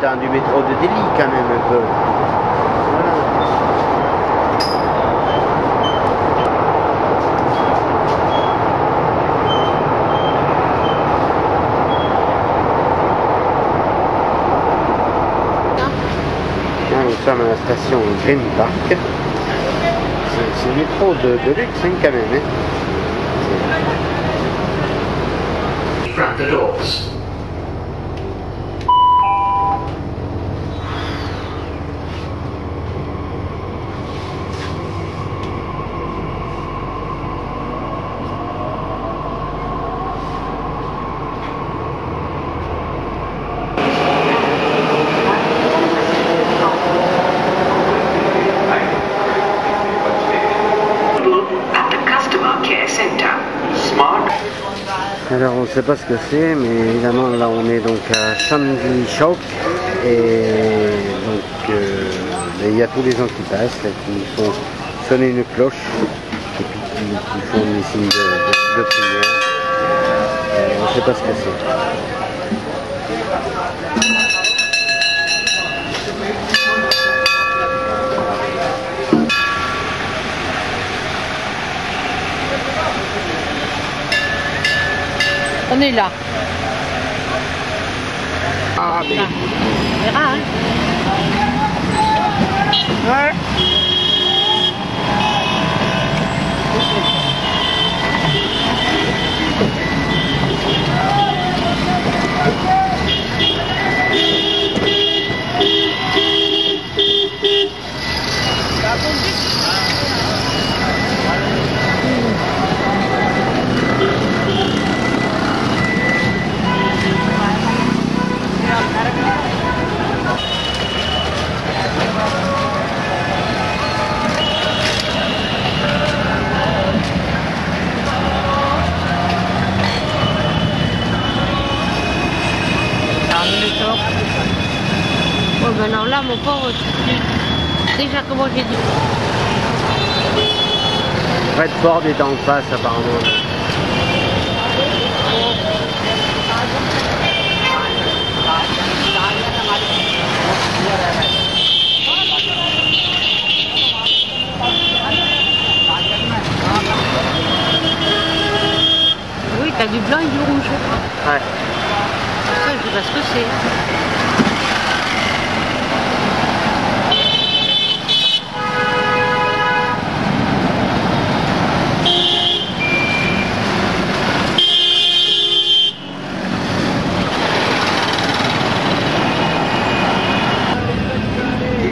attends, du métro de Delhi quand même un peu. Là, nous sommes à la station Green Park. C'est le métro de luxe hein, quand même. Hein. Front the doors. Alors on ne sait pas ce que c'est, mais évidemment là on est donc à Chandni Chowk et donc il y a tous les gens qui passent, qui font sonner une cloche et puis qui font des signes de prière. On ne sait pas ce que c'est. On est là. Ah, mais... On verra, hein. Ouais. Oh ben alors là mon pauvre, déjà comment j'ai dit. Fred Ford est en face apparemment. Oui, t'as du blanc et du rouge. Ouais. Ça, je sais pas ce que c'est.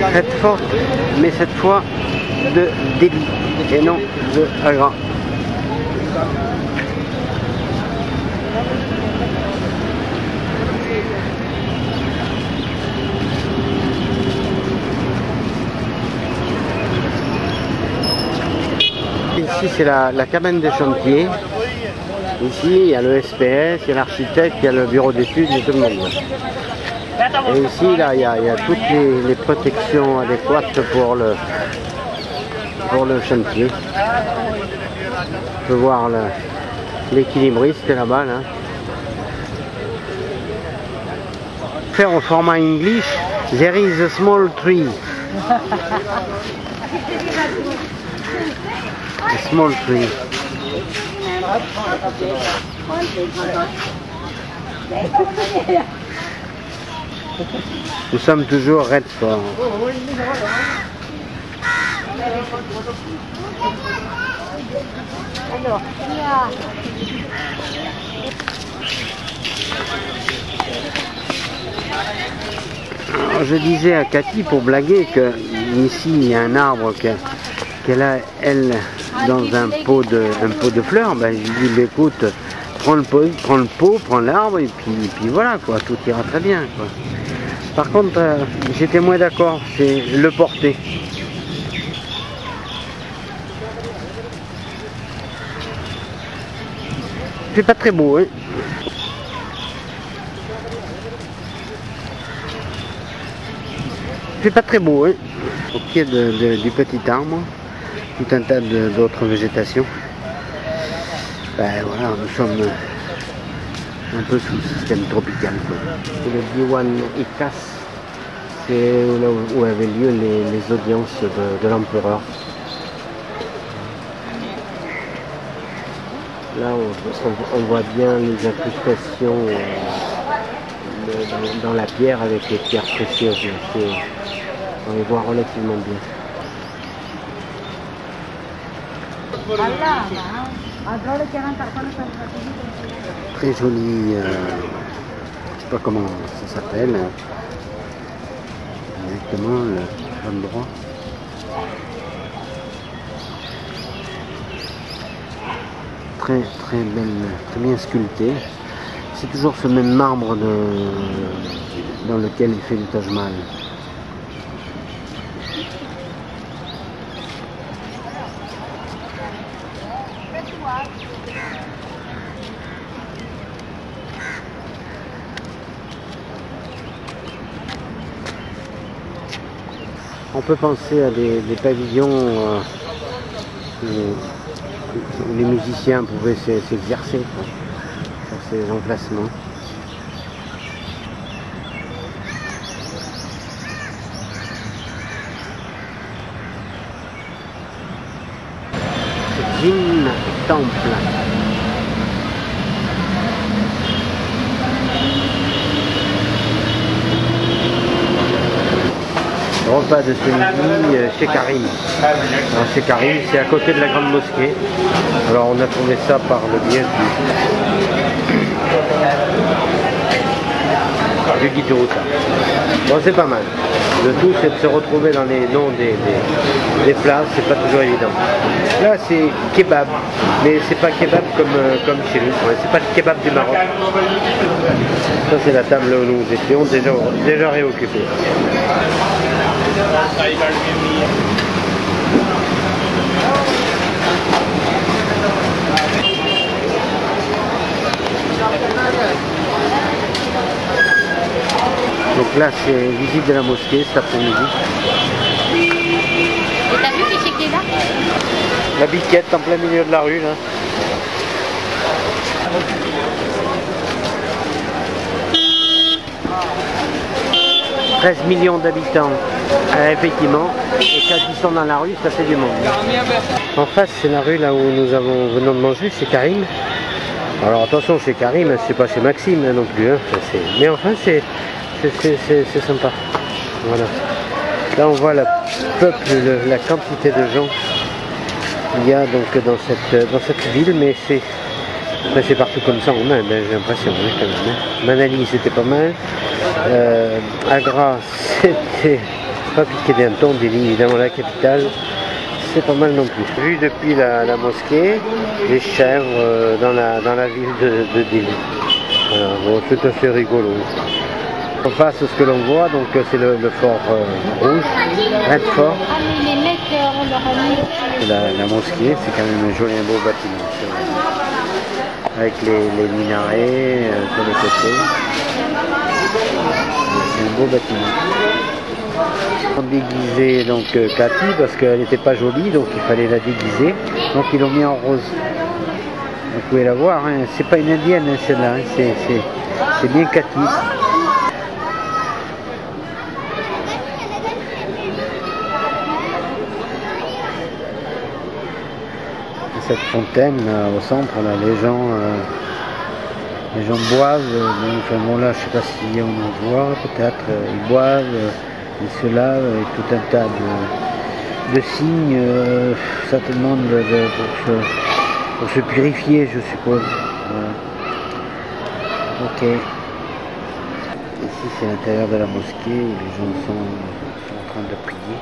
Fred Ford, mais cette fois de Delhi et non de Agra. Ici c'est la cabane de chantier. Ici il y a le SPS, il y a l'architecte, il y a le bureau d'études et tout le monde. Et ici là il y a toutes les protections adéquates pour le chantier. On peut voir l'équilibriste là-bas là. Faire au format English, there is a small tree. A small tree. Nous sommes toujours Red Fort. Alors, Alors, je disais à Cathy pour blaguer que ici il y a un arbre qu'elle a elle dans un pot de fleurs. Ben, je lui dis bah, écoute, prends le pot, prends l'arbre et puis voilà quoi, tout ira très bien quoi. Par contre, j'étais moins d'accord, c'est le porter. C'est pas très beau, hein. C'est pas très beau, hein. Au pied du petit arbre, tout un tas d'autres végétations. Ben voilà, nous sommes un peu sous le système tropical, quoi. C'est le Diwan Ikas C'est là où avaient lieu les audiences de l'empereur. Là, on voit bien les incrustations dans la pierre avec les pierres précieuses. On les voit relativement bien. Très joli, je sais pas comment ça s'appelle exactement l'endroit. Très très belle, très bien sculpté. C'est toujours ce même marbre dans lequel il fait le Taj Mahal. On peut penser à des pavillons où les musiciens pouvaient s'exercer sur ces emplacements. Jin Temple. Repas de ce midi chez Karim. Alors, chez Karim, c'est à côté de la grande mosquée. Alors on a trouvé ça par le biais du guide de route. Bon, c'est pas mal. Le tout, c'est de se retrouver dans les noms des plats, c'est pas toujours évident. Là, c'est kebab, mais c'est pas kebab comme chez nous. C'est pas le kebab du Maroc. Ça, c'est la table où nous étions déjà réoccupés. Donc là, c'est visite de la mosquée cet après-midi. Et t'as vu qui c'est qui est là? La biquette en plein milieu de la rue, là. « 13 millions d'habitants, effectivement, et quand ils sont dans la rue, ça fait du monde. » En face, c'est la rue là où nous venons de manger, chez Karim. Alors attention, chez Karim, c'est pas chez Maxime non plus, hein. Mais enfin, c'est sympa. Voilà. Là, on voit le peuple, la quantité de gens qu'il y a donc dans cette ville, mais c'est partout comme ça en Inde, j'ai l'impression, hein, quand même. Manali, c'était pas mal. Agra, c'était pas piqué d'un ton, Delhi, évidemment la capitale, c'est pas mal non plus. Vu depuis la mosquée, les chèvres dans la ville de Delhi. Voilà, bon, tout à fait rigolo. En face, ce que l'on voit, donc c'est le fort rouge, Red Fort. La mosquée, c'est quand même un joli, un beau bâtiment. Avec les minarets sur les côtés. C'est un beau bâtiment. On déguisait donc Cathy parce qu'elle n'était pas jolie, donc il fallait la déguiser. Donc ils l'ont mis en rose. Vous pouvez la voir, hein. C'est pas une indienne, hein, celle-là, hein. C'est bien Cathy. Cette fontaine là, au centre, là, les gens boivent, enfin bon là je sais pas si on en voit, peut-être ils boivent, ils se lavent avec tout un tas de signes, certainement pour se purifier, je suppose. Voilà. Ok. Ici c'est l'intérieur de la mosquée où les gens sont en train de prier.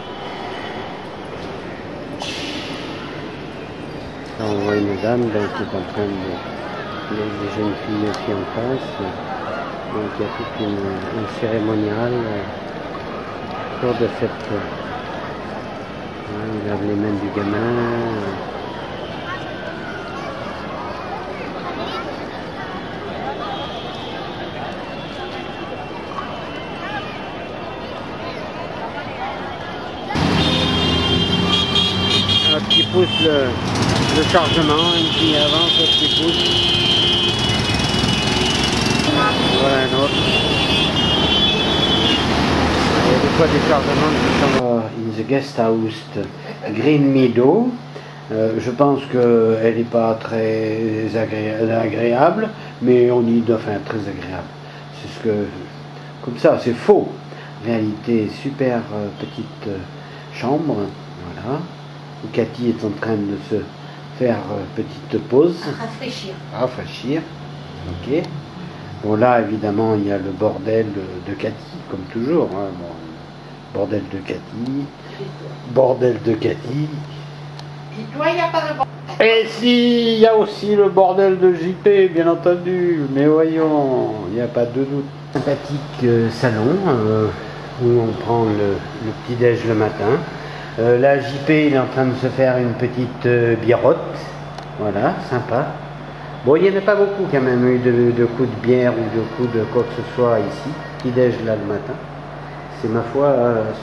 Là, on voit une dame donc, qui est en train les jeunes filles aussi en face. Donc il y a toute une cérémoniale autour de cette... il lave les mains du gamin. Qui pousse le chargement, qui avance, qui pousse. Voilà un autre. Il y a des soit des chargements in the guest house Green Meadow. Je pense qu'elle n'est pas très agréable, mais on y doit faire très agréable. C'est ce que, comme ça, c'est faux. En réalité, super petite chambre, voilà. Où Cathy est en train de se faire petite pause. Rafraîchir. Ok. Bon, là, évidemment, il y a le bordel de Cathy, comme toujours. Hein. Bon, bordel de Cathy. Bordel de Cathy. Et toi, il n'y a pas de bordel. Et si, il y a aussi le bordel de JP, bien entendu. Mais voyons, il n'y a pas de doute. Sympathique salon où on prend le petit-déj le matin. Là, JP, il est en train de se faire une petite birotte. Voilà, sympa. Bon, il n'y en a pas beaucoup quand même eu de coups de bière ou de coups de quoi que ce soit ici. Petit-déj là le matin. C'est ma foi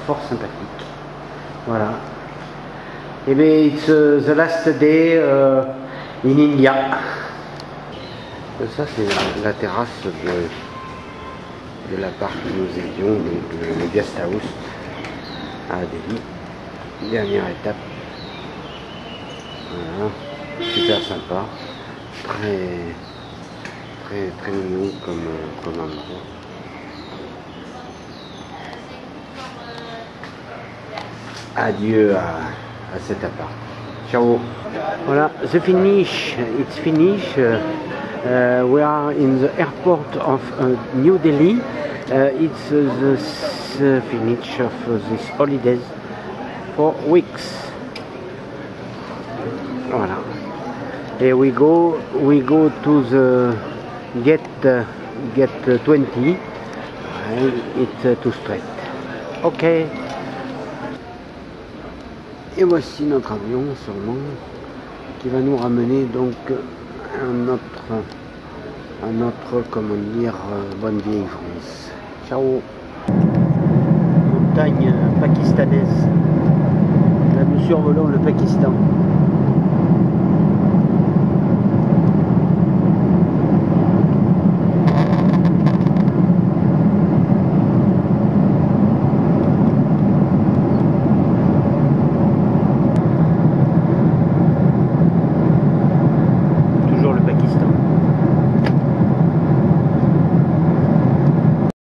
fort sympathique. Voilà. Et bien, it's the last day in India. Ça, c'est la terrasse de l'appart où nous étions, donc le guest house à Delhi. Dernière étape. Voilà. Super sympa. Très mignon comme endroit. Adieu à cet appart. Ciao. Voilà, the finish. It's finished. We are in the airport of New Delhi. It's the finish of this holidays for weeks. Voilà. And we go to the gate 20. And it's too straight. Okay. Et voici notre avion sûrement qui va nous ramener donc à notre comment dire, bonne vieille France. Ciao. Montagne pakistanaise. Là nous survolons le Pakistan.